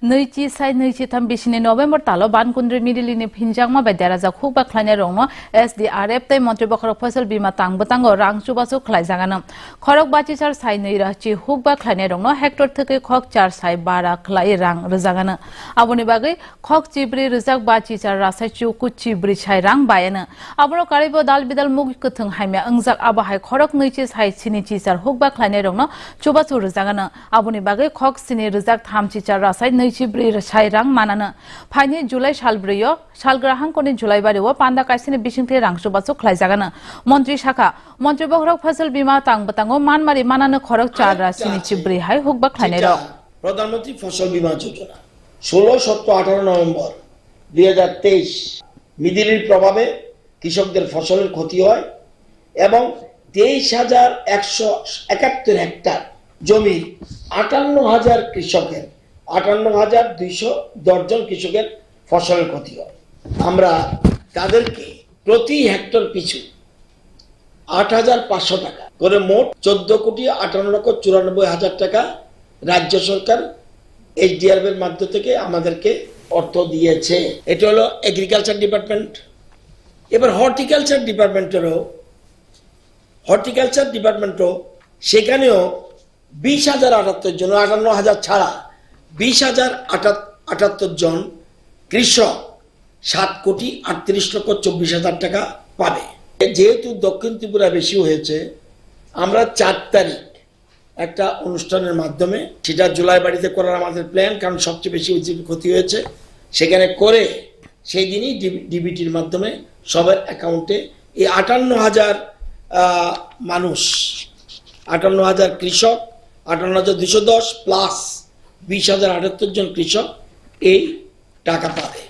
नैथि साइ नैथि थाम बिसिनि नभेम्बर तालो बानकुंद्रि मिडिलिनि फिनजांमा बाय देराजाक हुबा ख्लायनाय रंनो SDRF तै मंत्री बखरक फसल बीमा तांबतांगो रां चुबासु ख्लाय जागानो खरक बाचिसार साइ नै राची हुबा ख्लायनाय रंनो हेक्टर थके खक 4 साइ 12 ख्लाय रां रजागानो आबुनि बागै खक चिब्रि रजाक बाचिसार रासाय चुकु चिब्रि साइ रां बायनो आबरो कारिबो दाल बिदाल मुगि कथों हाइमा अंजाक आबाहाय खरक नैथि साइ सिनि चिसार हुबा ख्लायनाय रंनो चुबासु रजागानो आबुनि बागै खक सिनि रजाक थाम चिसार रासाय नैचिब्रि साइ रां मानानो फाइनि जुलाइ सालब्रैयो सालग्राहांकनि जुलाइ बारियो पान्दा काइसिनि बिसिंथे रां चुबासु ख्लाय जागानो मंत्री शाखा मंत्री बखरक फसल बीमा तांबतांगो मानमारि मानानो खरक 4 रासिनि चिब्रि हाय हुबा ख्लायनाय रं प्रधानमंत्री फसल बीमा योजना 16, 17, 18 नवम्बर 2023 মিদিলির প্রভাবে কৃষকদের ফসলের ক্ষতি হয় এবং 23,171 হেক্টর জমি 58,000 কৃষকের 58,210 জন কৃষকের ফসলের ক্ষতি হয়। আমরা তাদেরকে প্রতি হেক্টর পিছু 8,500 টাকা করে মোট 14,58,94,000 টাকা রাজ্য সরকার SDRF এর মাধ্যম থেকে আমাদেরকে অর্থ দিয়েছে। এটা হলো এগ্রিকালচার ডিপার্টমেন্ট। এবার হর্টিকালচার ডিপার্টমেন্টও সেখানেও 20,078 জন 58,000 ছাড়া 20,078 জন কৃষক 7,38,24,000 টাকা পাবে। যেহেতু দক্ষিণ ত্রিপুরা বেশি হয়েছে আমরা 4 তারিখ একটা অনুষ্ঠানের মাধ্যমে সেটা জুলাই বাড়িতে করার আমাদের প্ল্যান, কারণ সবচেয়ে বেশি ক্ষতি হয়েছে সেখানে করে সেই দিনই ডিবিটির মাধ্যমে সবার অ্যাকাউন্টে এই 58,000 মানুষ 58,000 কৃষক 58,210 প্লাস 20,078 জন কৃষক এই টাকা পাবে।